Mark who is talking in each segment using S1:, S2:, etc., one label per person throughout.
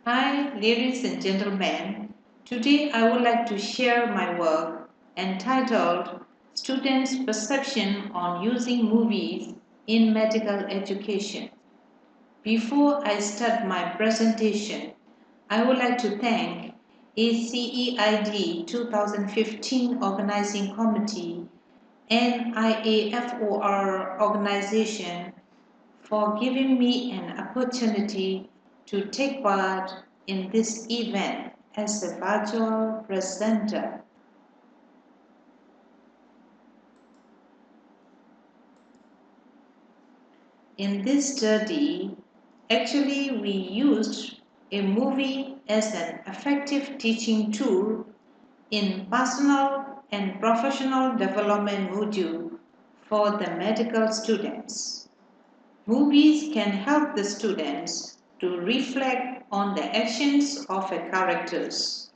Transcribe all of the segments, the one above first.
S1: Hi, ladies and gentlemen. Today I would like to share my work entitled Students' Perception on Using Movies in Medical Education. Before I start my presentation, I would like to thank ACEID 2015 Organizing Committee and IAFOR organization for giving me an opportunity to take part in this event as a virtual presenter. In this study, actually we used a movie as an effective teaching tool in personal and professional development module for the medical students. Movies can help the students to reflect on the actions of the characters.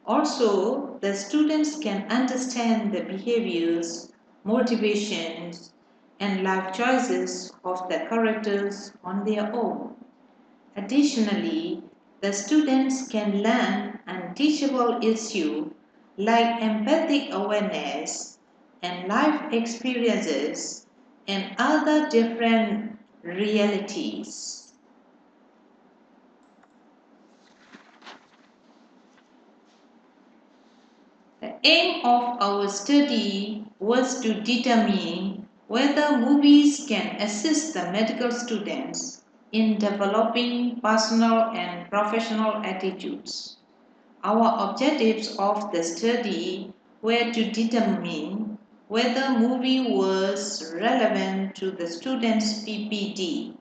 S1: Also, the students can understand the behaviors, motivations, and life choices of the characters on their own. Additionally, the students can learn unteachable issues like empathic awareness and life experiences and other different realities. The aim of our study was to determine whether movies can assist the medical students in developing personal and professional attitudes. Our objectives of the study were to determine whether movie was relevant to the students' PPD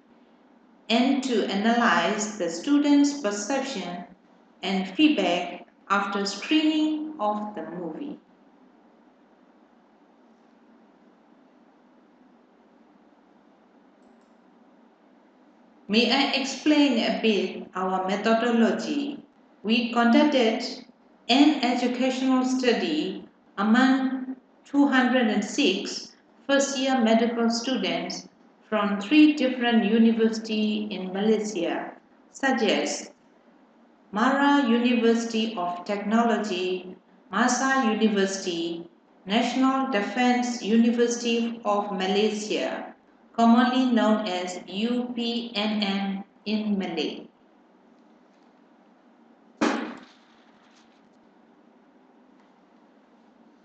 S1: and to analyze the students' perception and feedback after screening of the movie. May I explain a bit our methodology? We conducted an educational study among 206 first-year medical students from 3 different universities in Malaysia, such as Mara University of Technology, Masa University, National Defense University of Malaysia, commonly known as UPNM in Malay.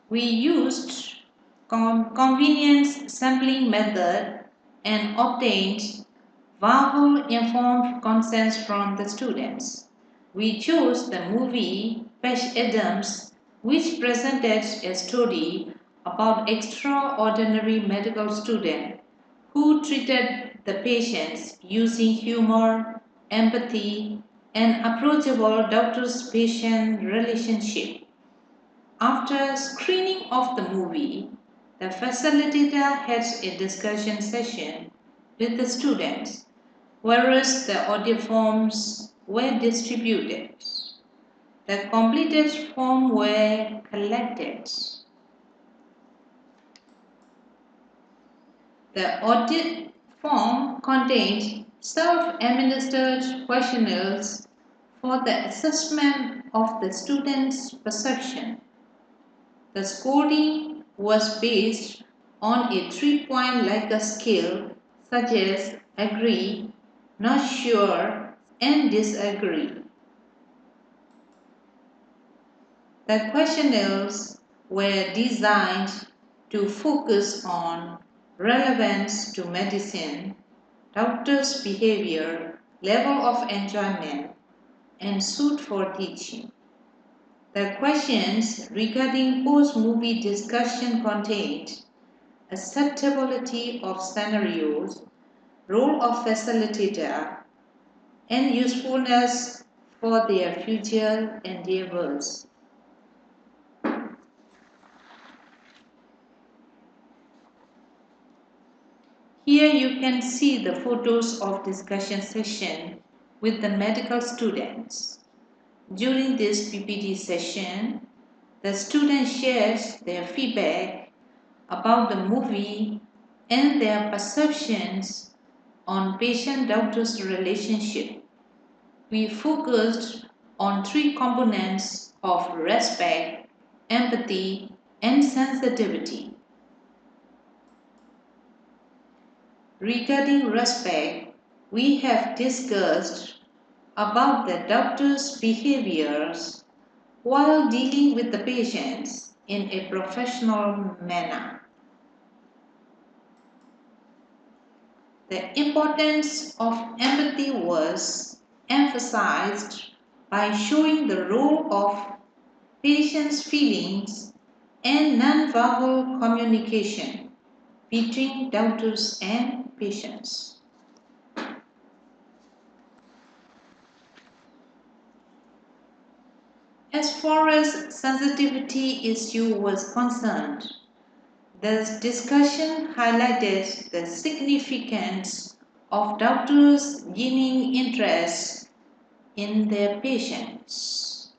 S1: We used convenience sampling method and obtained verbal informed consent from the students. We chose the movie Patch Adams, which presented a story about extraordinary medical student who treated the patients using humor, empathy, and approachable doctor-patient relationship. After screening of the movie, the facilitator had a discussion session with the students, whereas the audio forms were distributed. The completed forms were collected. The audit form contained self-administered questionnaires for the assessment of the student's perception. The scoring was based on a 3-point Likert scale such as agree, not sure, and disagree. The questionnaires were designed to focus on relevance to medicine, doctor's behavior, level of enjoyment, and suit for teaching. The questions regarding post-movie discussion contained acceptability of scenarios, role of facilitator, and usefulness for their future endeavors. Here you can see the photos of discussion session with the medical students. During this PPD session, the students shares their feedback about the movie and their perceptions on patient-doctor's relationship. we focused on three components of respect, empathy, and sensitivity. Regarding respect, we have discussed about the doctor's behaviors while dealing with the patients in a professional manner. The importance of empathy was emphasized by showing the role of patients' feelings and nonverbal communication between doctors and patients. As far as sensitivity issue was concerned, the discussion highlighted the significance of doctors gaining interest in their patients.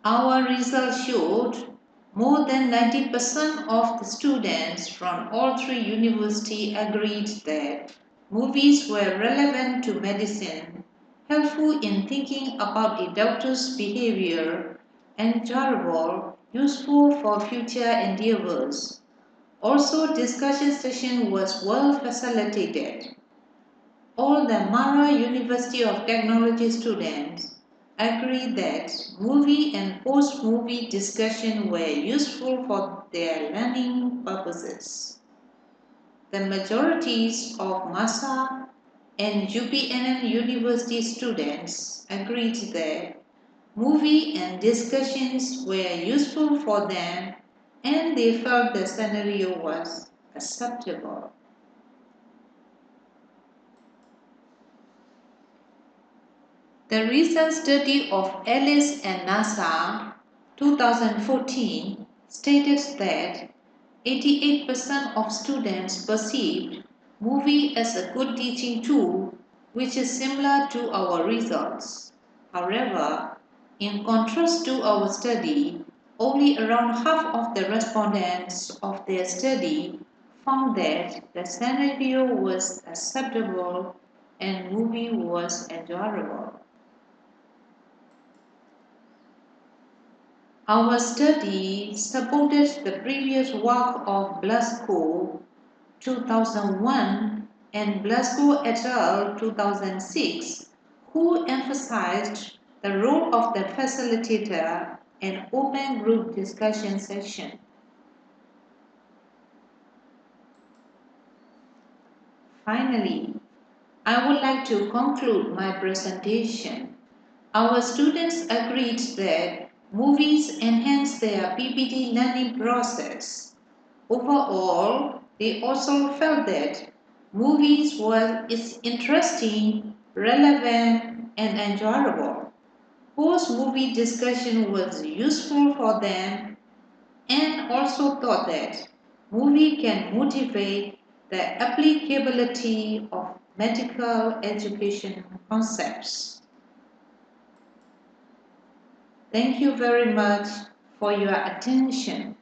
S1: Our results showed more than 90% of the students from all three universities agreed that movies were relevant to medicine, helpful in thinking about a doctor's behavior, enjoyable, useful for future endeavors. Also, discussion session was well facilitated. All the Mara University of Technology students agree that movie and post-movie discussion were useful for their learning purposes. The majorities of MASA and UPNN University students agreed that movie and discussions were useful for them and they felt the scenario was acceptable. The recent study of Ellis and NASA 2014 stated that 88% of students perceived movie as a good teaching tool, which is similar to our results. However, in contrast to our study, only around half of the respondents of their study found that the scenario was acceptable and movie was enjoyable. Our study supported the previous work of Blasco 2001 and Blasco et al. 2006, who emphasized the role of the facilitator in open group discussion session. Finally, I would like to conclude my presentation. Our students agreed that movies enhance their PPT learning process. Overall, they also felt that movies were interesting, relevant, and enjoyable. Post-movie discussion was useful for them and also thought that movie can motivate the applicability of medical education concepts. Thank you very much for your attention.